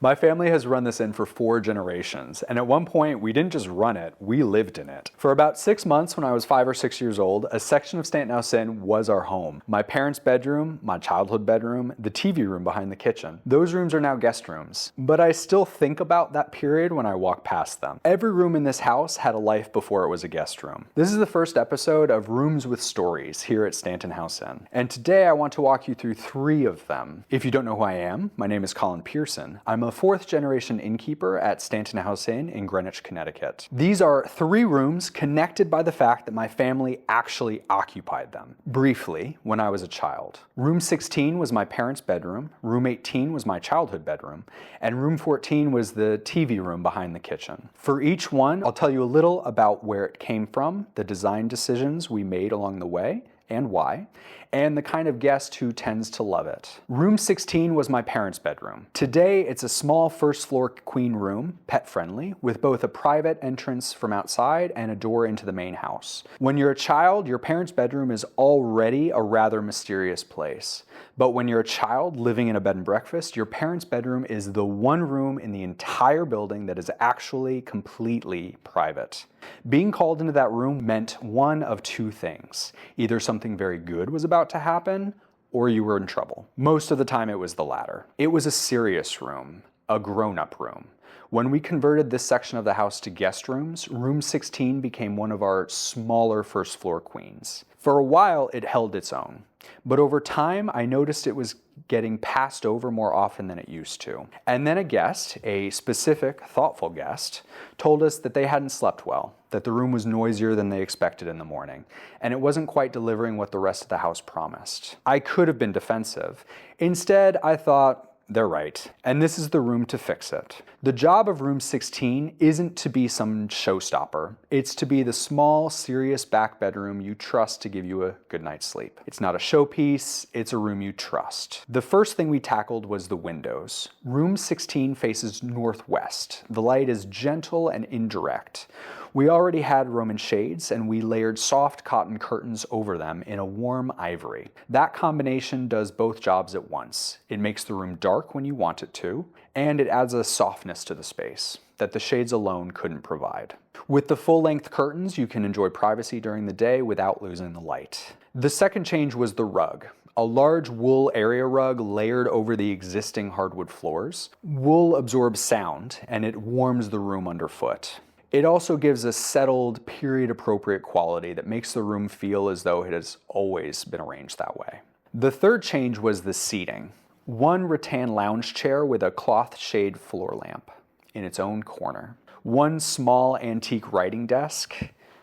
My family has run this inn for 4 generations, and at one point we didn't just run it, we lived in it. For about 6 months when I was 5 or 6 years old, a section of Stanton House Inn was our home. My parents' bedroom, my childhood bedroom, the TV room behind the kitchen. Those rooms are now guest rooms, but I still think about that period when I walk past them. Every room in this house had a life before it was a guest room. This is the first episode of Rooms with Stories here at Stanton House Inn, and today I want to walk you through 3 of them. If you don't know who I am, my name is Colin Pearson. I'm a 4th generation innkeeper at Stanton House Inn in Greenwich, Connecticut. These are 3 rooms connected by the fact that my family actually occupied them, briefly, when I was a child. Room 16 was my parents' bedroom, room 18 was my childhood bedroom, and room 14 was the TV room behind the kitchen. For each one, I'll tell you a little about where it came from, the design decisions we made along the way, and why, and the kind of guest who tends to love it. Room 16 was my parents' bedroom. Today, it's a small first-floor queen room, pet-friendly, with both a private entrance from outside and a door into the main house. When you're a child, your parents' bedroom is already a rather mysterious place. But when you're a child living in a bed and breakfast, your parents' bedroom is the one room in the entire building that is actually completely private. Being called into that room meant one of 2 things. Either something very good was about to happen, or you were in trouble. Most of the time it was the latter. It was a serious room, a grown-up room. When we converted this section of the house to guest rooms, room 16 became one of our smaller first-floor queens. For a while, it held its own. But over time, I noticed it was getting passed over more often than it used to. And then a guest, a specific, thoughtful guest, told us that they hadn't slept well, that the room was noisier than they expected in the morning, and it wasn't quite delivering what the rest of the house promised. I could have been defensive. Instead, I thought, they're right, and this is the room to fix it. The job of room 16 isn't to be some showstopper. It's to be the small, serious back bedroom you trust to give you a good night's sleep. It's not a showpiece, it's a room you trust. The first thing we tackled was the windows. Room 16 faces northwest. The light is gentle and indirect. We already had Roman shades, and we layered soft cotton curtains over them in a warm ivory. That combination does both jobs at once. It makes the room dark when you want it to, and it adds a softness to the space that the shades alone couldn't provide. With the full-length curtains, you can enjoy privacy during the day without losing the light. The second change was the rug. A large wool area rug layered over the existing hardwood floors. Wool absorbs sound, and it warms the room underfoot. It also gives a settled, period-appropriate quality that makes the room feel as though it has always been arranged that way. The third change was the seating. One rattan lounge chair with a cloth shade floor lamp in its own corner. One small antique writing desk,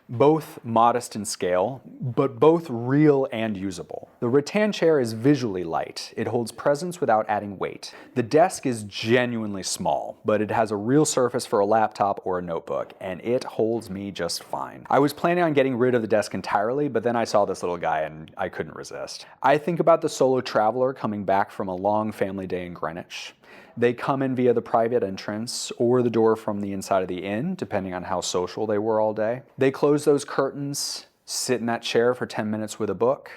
both modest in scale, but both real and usable. The rattan chair is visually light. It holds presence without adding weight. The desk is genuinely small, but it has a real surface for a laptop or a notebook, and it holds me just fine. I was planning on getting rid of the desk entirely, but then I saw this little guy and I couldn't resist. I think about the solo traveler coming back from a long family day in Greenwich. They come in via the private entrance or the door from the inside of the inn, depending on how social they were all day. They close those curtains, sit in that chair for 10 minutes with a book,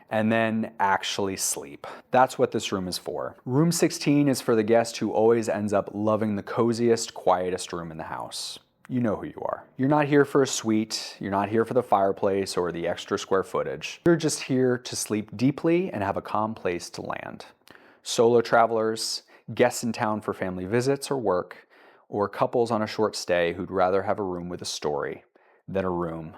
and then actually sleep. That's what this room is for. Room 16 is for the guest who always ends up loving the coziest, quietest room in the house. You know who you are. You're not here for a suite, you're not here for the fireplace or the extra square footage. You're just here to sleep deeply and have a calm place to land. Solo travelers, guests in town for family visits or work, or couples on a short stay who'd rather have a room with a story than a room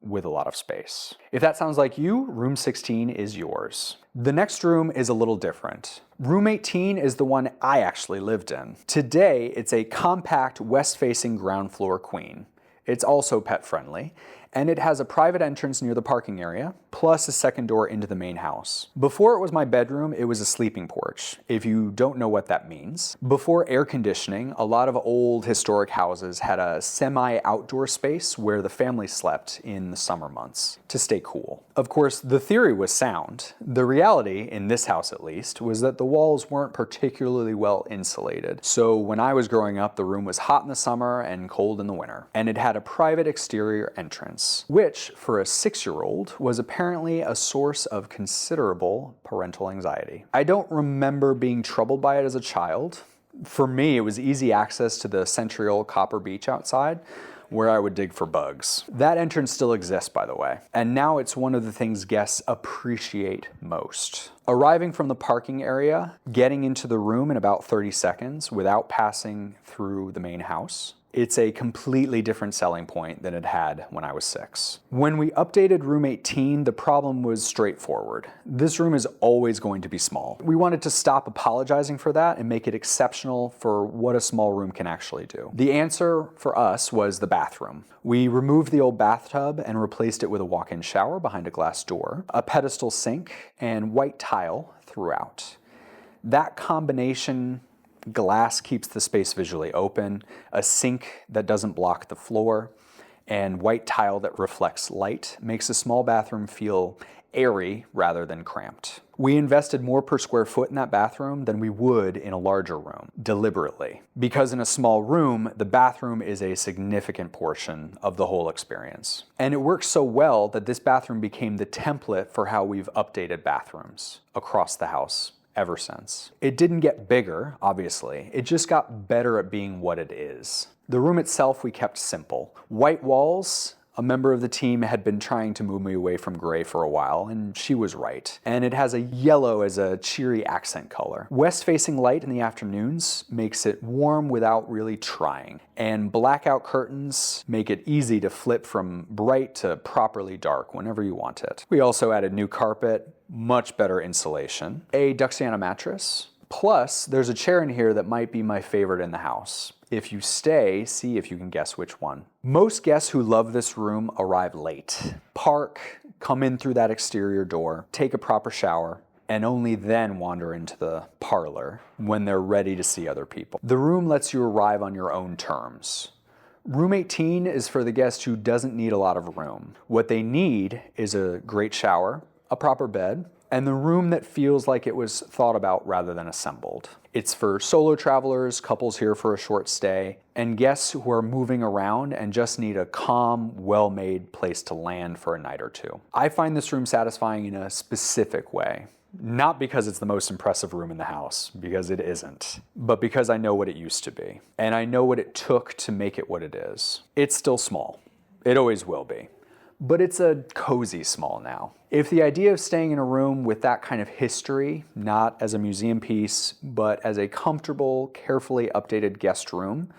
with a lot of space. If that sounds like you, room 16 is yours. The next room is a little different. Room 18 is the one I actually lived in. Today, it's a compact west-facing ground floor queen. It's also pet-friendly, and it has a private entrance near the parking area, plus a second door into the main house. Before it was my bedroom, it was a sleeping porch, if you don't know what that means. Before air conditioning, a lot of old historic houses had a semi-outdoor space where the family slept in the summer months to stay cool. Of course, the theory was sound. The reality, in this house at least, was that the walls weren't particularly well insulated. So when I was growing up, the room was hot in the summer and cold in the winter. And it had a private exterior entrance, which, for a 6-year-old, was apparently a source of considerable parental anxiety. I don't remember being troubled by it as a child. For me, it was easy access to the century-old copper beach outside, where I would dig for bugs. That entrance still exists, by the way, and now it's one of the things guests appreciate most. Arriving from the parking area, getting into the room in about 30 seconds without passing through the main house. It's a completely different selling point than it had when I was 6. When we updated room 18, the problem was straightforward. This room is always going to be small. We wanted to stop apologizing for that and make it exceptional for what a small room can actually do. The answer for us was the bathroom. We removed the old bathtub and replaced it with a walk-in shower behind a glass door, a pedestal sink, and white tile throughout. That combination, glass keeps the space visually open, a sink that doesn't block the floor, and white tile that reflects light makes a small bathroom feel airy rather than cramped. We invested more per square foot in that bathroom than we would in a larger room, deliberately. Because in a small room, the bathroom is a significant portion of the whole experience. And it works so well that this bathroom became the template for how we've updated bathrooms across the house ever since. It didn't get bigger, obviously. It just got better at being what it is. The room itself we kept simple. White walls. A member of the team had been trying to move me away from gray for a while, and she was right. And it has a yellow as a cheery accent color. West-facing light in the afternoons makes it warm without really trying. And blackout curtains make it easy to flip from bright to properly dark whenever you want it. We also added new carpet, much better insulation, a Duxiana mattress, plus there's a chair in here that might be my favorite in the house. If you stay, see if you can guess which one. Most guests who love this room arrive late. Park, come in through that exterior door, take a proper shower, and only then wander into the parlor when they're ready to see other people. The room lets you arrive on your own terms. Room 18 is for the guest who doesn't need a lot of room. What they need is a great shower, a proper bed, and the room that feels like it was thought about rather than assembled. It's for solo travelers, couples here for a short stay, and guests who are moving around and just need a calm, well-made place to land for a night or two. I find this room satisfying in a specific way. Not because it's the most impressive room in the house, because it isn't, but because I know what it used to be, and I know what it took to make it what it is. It's still small. It always will be. But it's a cozy small now. If the idea of staying in a room with that kind of history, not as a museum piece, but as a comfortable, carefully updated guest room,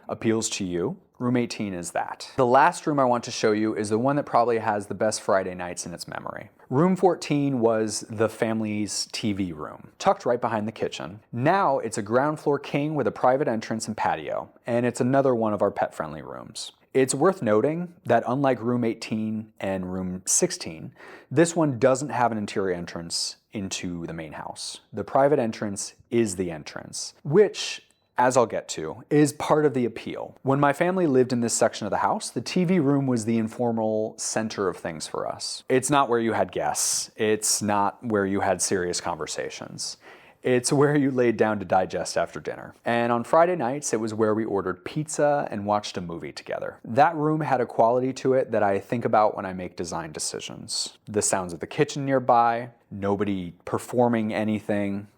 appeals to you, room 18 is that. The last room I want to show you is the one that probably has the best Friday nights in its memory. Room 14 was the family's TV room, tucked right behind the kitchen. Now it's a ground floor king with a private entrance and patio, and it's another one of our pet-friendly rooms. It's worth noting that unlike room 18 and room 16, this one doesn't have an interior entrance into the main house. The private entrance is the entrance, which, as I'll get to, is part of the appeal. When my family lived in this section of the house, the TV room was the informal center of things for us. It's not where you had guests. It's not where you had serious conversations. It's where you laid down to digest after dinner. And on Friday nights, it was where we ordered pizza and watched a movie together. That room had a quality to it that I think about when I make design decisions. The sounds of the kitchen nearby, nobody performing anything.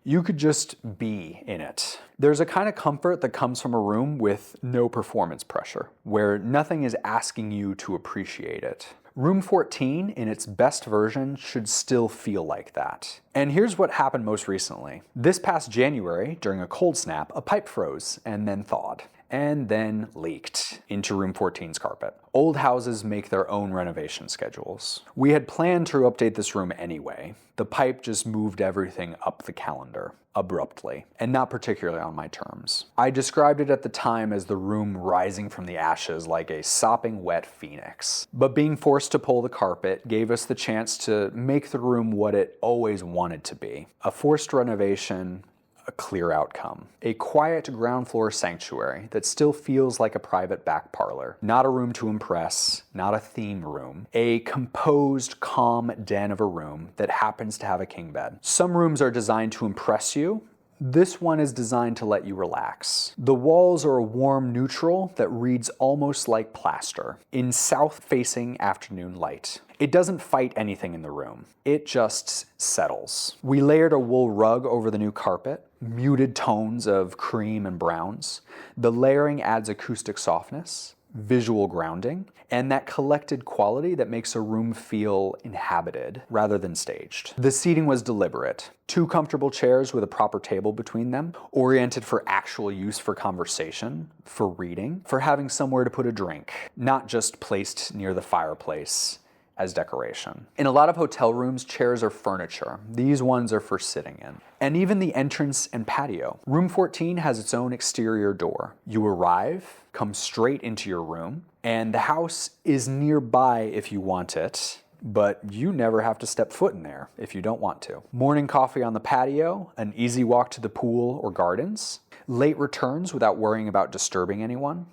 You could just be in it. There's a kind of comfort that comes from a room with no performance pressure, where nothing is asking you to appreciate it. Room 14, in its best version, should still feel like that. And here's what happened most recently. This past January, during a cold snap, a pipe froze and then thawed, and then leaked into room 14's carpet. Old houses make their own renovation schedules. We had planned to update this room anyway. The pipe just moved everything up the calendar, abruptly, and not particularly on my terms. I described it at the time as the room rising from the ashes like a sopping wet phoenix. But being forced to pull the carpet gave us the chance to make the room what it always wanted to be. A forced renovation, a clear outcome. A quiet ground floor sanctuary that still feels like a private back parlor. Not a room to impress, not a theme room. A composed, calm den of a room that happens to have a king bed. Some rooms are designed to impress you. This one is designed to let you relax. The walls are a warm neutral that reads almost like plaster in south-facing afternoon light. It doesn't fight anything in the room. It just settles. We layered a wool rug over the new carpet, muted tones of cream and browns. The layering adds acoustic softness, visual grounding, and that collected quality that makes a room feel inhabited rather than staged. The seating was deliberate. 2 comfortable chairs with a proper table between them, oriented for actual use for conversation, for reading, for having somewhere to put a drink, not just placed near the fireplace as decoration. In a lot of hotel rooms, chairs are furniture. These ones are for sitting in. And even the entrance and patio. Room 14 has its own exterior door. You arrive, come straight into your room, and the house is nearby if you want it, but you never have to step foot in there if you don't want to. Morning coffee on the patio, an easy walk to the pool or gardens, late returns without worrying about disturbing anyone.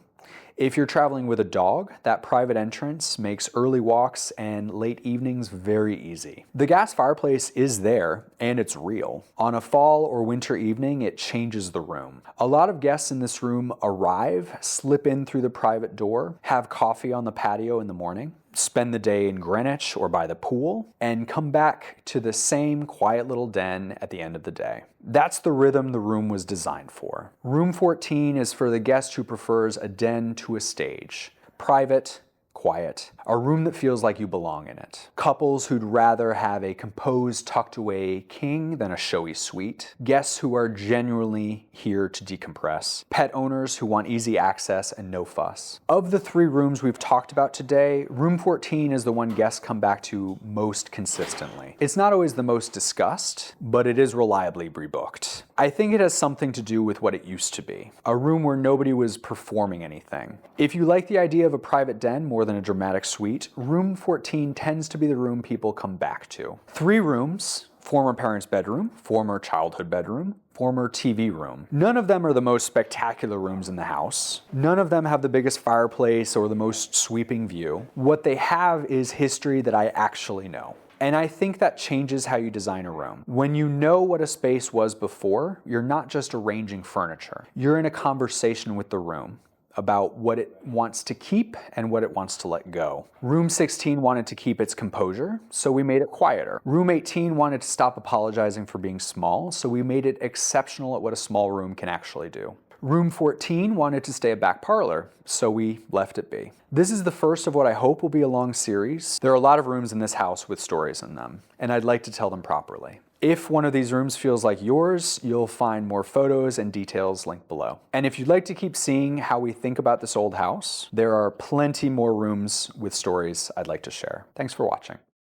If you're traveling with a dog, that private entrance makes early walks and late evenings very easy. The gas fireplace is there, and it's real. On a fall or winter evening, it changes the room. A lot of guests in this room arrive, slip in through the private door, have coffee on the patio in the morning, spend the day in Greenwich or by the pool, and come back to the same quiet little den at the end of the day. That's the rhythm the room was designed for. Room 14 is for the guest who prefers a den to a stage. Private, quiet, a room that feels like you belong in it. Couples who'd rather have a composed, tucked away king than a showy suite. Guests who are genuinely here to decompress. Pet owners who want easy access and no fuss. Of the 3 rooms we've talked about today, room 14 is the one guests come back to most consistently. It's not always the most discussed, but it is reliably rebooked. I think it has something to do with what it used to be. A room where nobody was performing anything. If you like the idea of a private den more than a dramatic suite, room 14 tends to be the room people come back to. 3 rooms, former parents' bedroom, former childhood bedroom, former TV room. None of them are the most spectacular rooms in the house. None of them have the biggest fireplace or the most sweeping view. What they have is history that I actually know. And I think that changes how you design a room. When you know what a space was before, you're not just arranging furniture. You're in a conversation with the room about what it wants to keep and what it wants to let go. Room 16 wanted to keep its composure, so we made it quieter. Room 18 wanted to stop apologizing for being small, so we made it exceptional at what a small room can actually do. Room 14 wanted to stay a back parlor, so we left it be. This is the first of what I hope will be a long series. There are a lot of rooms in this house with stories in them, and I'd like to tell them properly. If one of these rooms feels like yours, you'll find more photos and details linked below. And if you'd like to keep seeing how we think about this old house, there are plenty more rooms with stories I'd like to share. Thanks for watching.